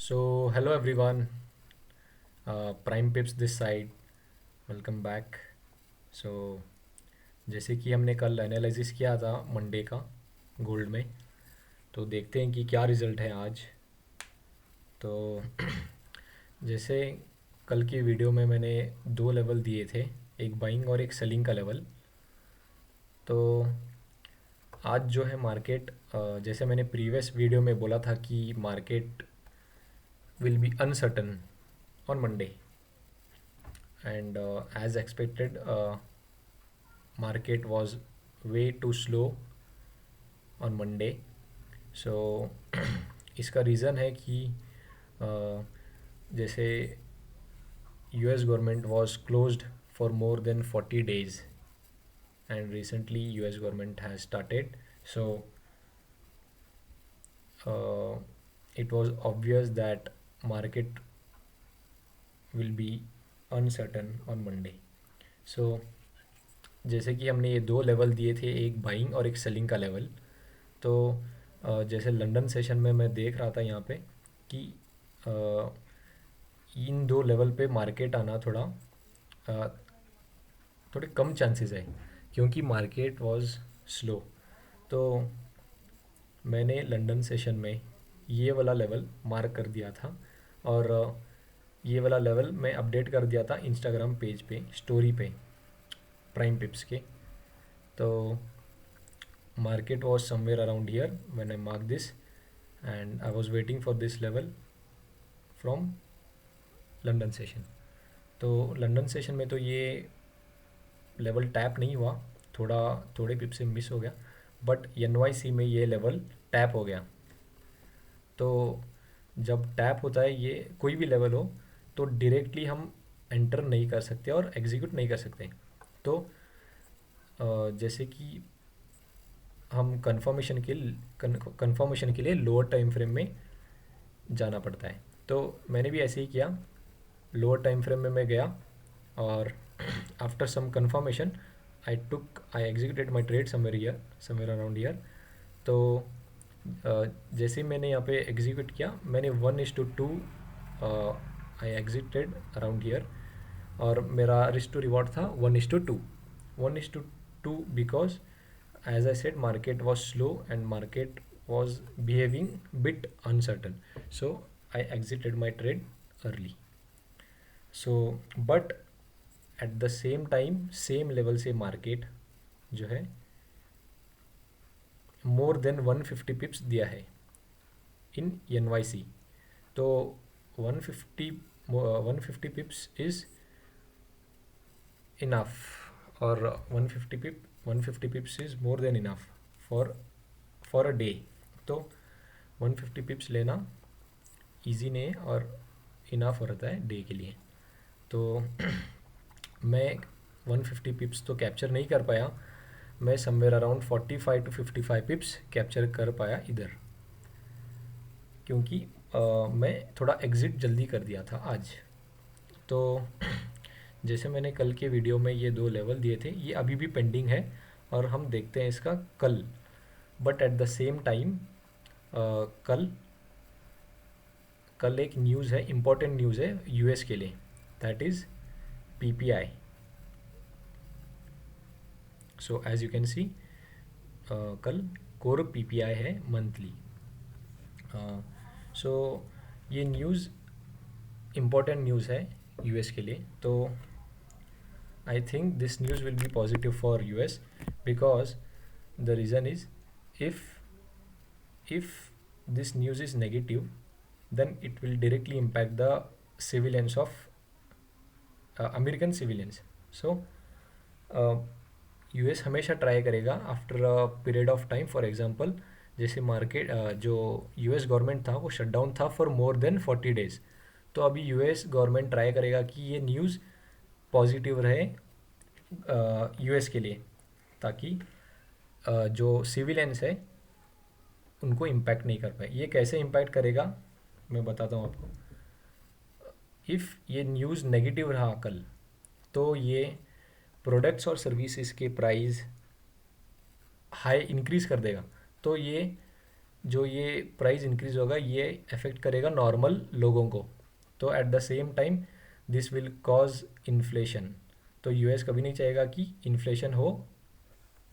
Hello everyone, Prime Pips this side, welcome back. So जैसे कि हमने कल एनालिसिस किया था मंडे का गोल्ड में, तो देखते हैं कि क्या रिज़ल्ट है आज। तो जैसे कल की वीडियो में मैंने दो लेवल दिए थे, एक बाइंग और एक सेलिंग का लेवल। तो आज जो है मार्केट, जैसे मैंने प्रीवियस वीडियो में बोला था कि market will be uncertain on Monday, and as expected market was way too slow on Monday. So इसका रीज़न है कि जैसे US government was closed for more than 40 days and recently US government has started. So it was obvious that market will be uncertain on Monday. So जैसे कि हमने ये दो level दिए थे, एक बाइंग और एक सेलिंग का लेवल। तो जैसे लंदन सेशन में मैं देख रहा था यहाँ पे कि अ, इन दो लेवल पे मार्केट आना अ, थोड़े कम चांसेस है, क्योंकि मार्केट वाज स्लो। तो मैंने लंदन सेशन में ये वाला लेवल मार्क कर दिया था, और ये वाला लेवल मैं अपडेट कर दिया था इंस्टाग्राम पेज पे, स्टोरी पे, प्राइम पिप्स के। तो market was somewhere around here when I marked this, and I was waiting for this level from London session. तो लंदन सेशन में तो ये लेवल टैप नहीं हुआ, थोड़ा थोड़े पिप से मिस हो गया, बट NYC में ये लेवल टैप हो गया। तो जब टैप होता है ये कोई भी लेवल हो, तो डायरेक्टली हम एंटर नहीं कर सकते और एग्जीक्यूट नहीं कर सकते। तो जैसे कि हम कंफर्मेशन के लिए लोअर टाइम फ्रेम में जाना पड़ता है। तो मैंने भी ऐसे ही किया, लोअर टाइम फ्रेम में मैं गया, और after some confirmation I executed my trade somewhere around year. तो जैसे ही मैंने यहाँ पे एग्जीक्यूट किया, मैंने 1:2 आई एग्जिटेड अराउंड ईयर, और मेरा रिस्क टू रिवॉर्ड था 1:2, 1:2, because as I said, market was slow and market was behaving bit uncertain. So I exited my trade early. So but at the same time, same level से market जो है more than 150 pips दिया है in NYC। तो 150 150 pips is enough, or 150 pips is more than enough for a day। तो 150 पिप्स लेना easy नहीं है और इनफ रहता है डे के लिए। तो मैं 150 पिप्स तो कैप्चर नहीं कर पाया, मैं समवेयर अराउंड 45 to 55 पिप्स कैप्चर कर पाया इधर, क्योंकि मैं थोड़ा एग्ज़िट जल्दी कर दिया था आज। तो जैसे मैंने कल के वीडियो में ये दो लेवल दिए थे, ये अभी भी पेंडिंग है और हम देखते हैं इसका कल। But at the same time कल कल एक न्यूज़ है, इम्पॉर्टेंट न्यूज़ है US के लिए, that is PPI। So as you can see, कल कोर PPI है मंथली। सो ये न्यूज़ इम्पॉर्टेंट न्यूज़ है US के लिए। तो I think this news will be positive for US, because the reason is, if if this news is negative, then it will directly impact the civilians of American civilians. So US हमेशा try करेगा after a period of time. For example, जैसे market जो US government था वो shut down था for more than 40 days. तो अभी US government try करेगा कि ये न्यूज़ पॉजिटिव रहे US के लिए, ताकि जो सिविलियंस है उनको इम्पैक्ट नहीं कर पाए। ये कैसे इम्पैक्ट करेगा मैं बताता हूँ आपको। इफ़ ये न्यूज़ नेगेटिव रहा कल, तो ये प्रोडक्ट्स और सर्विसेज के प्राइस हाई इंक्रीज़ कर देगा। तो ये जो ये प्राइस इंक्रीज़ होगा ये अफेक्ट करेगा नॉर्मल लोगों को। तो at the same time this will cause inflation. तो यूएस कभी नहीं चाहेगा कि इन्फ्लेशन हो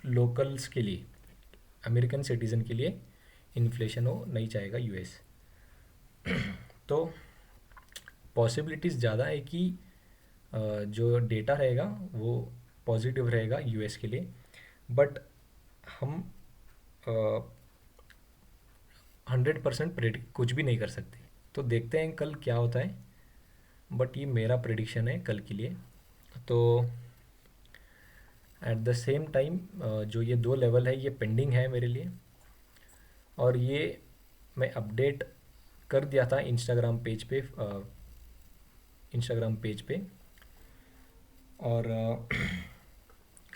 लोकल्स के लिए, अमेरिकन सिटीज़न के लिए इन्फ्लेशन हो, नहीं चाहेगा यूएस। तो पॉसिबिलिटीज़ ज़्यादा है कि जो डेटा रहेगा वो पॉजिटिव रहेगा यूएस के लिए, बट हम 100% प्रेडिक्ट कुछ भी नहीं कर सकते। तो देखते हैं कल क्या होता है, बट ये मेरा प्रेडिक्शन है कल के लिए। तो एट द सेम टाइम जो ये दो लेवल है ये पेंडिंग है मेरे लिए, और ये मैं अपडेट कर दिया था इंस्टाग्राम पेज पे। और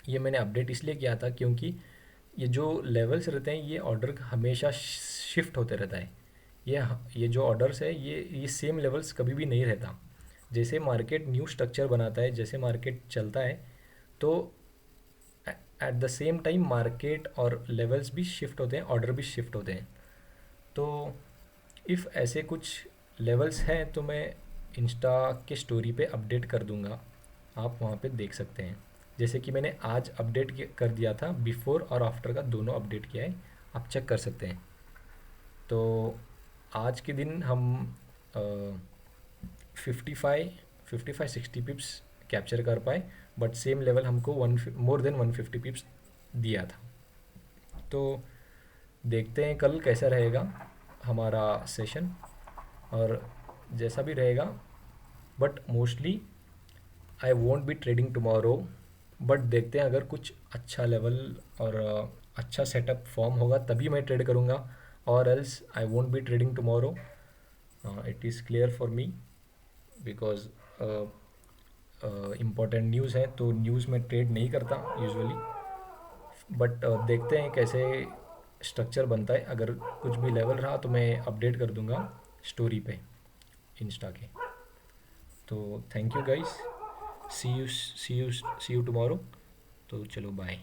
ये मैंने अपडेट इसलिए किया था क्योंकि ये जो लेवल्स रहते हैं ये ऑर्डर हमेशा शिफ्ट होते रहता है। ये जो ऑर्डर्स है ये सेम लेवल्स कभी भी नहीं रहता। जैसे मार्केट न्यू स्ट्रक्चर बनाता है, जैसे मार्केट चलता है, तो at the same time market और लेवल्स भी शिफ्ट होते हैं, ऑर्डर भी शिफ्ट होते हैं। तो इफ़ ऐसे कुछ लेवल्स हैं तो मैं इंस्टा के स्टोरी पे अपडेट कर दूंगा, आप वहाँ पे देख सकते हैं। जैसे कि मैंने आज अपडेट कर दिया था, बिफोर और आफ्टर का दोनों अपडेट किया है, आप चेक कर सकते हैं। तो आज के दिन हम 55 60 पिप्स कैप्चर कर पाए, बट सेम लेवल हमको मोर देन 150 पिप्स दिया था। तो देखते हैं कल कैसा रहेगा हमारा सेशन, और जैसा भी रहेगा, but mostly I won't be trading tomorrow. But देखते हैं अगर कुछ अच्छा लेवल और अच्छा सेटअप फॉर्म होगा तभी मैं ट्रेड करूँगा, और else I won't be trading tomorrow. It is clear for me because important news है, तो न्यूज़ में ट्रेड नहीं करता यूजुअली। बट देखते हैं कैसे स्ट्रक्चर बनता है। अगर कुछ भी लेवल रहा तो मैं अपडेट कर दूंगा स्टोरी पे इंस्टा के। तो thank you guys, see you tomorrow. तो चलो बाय।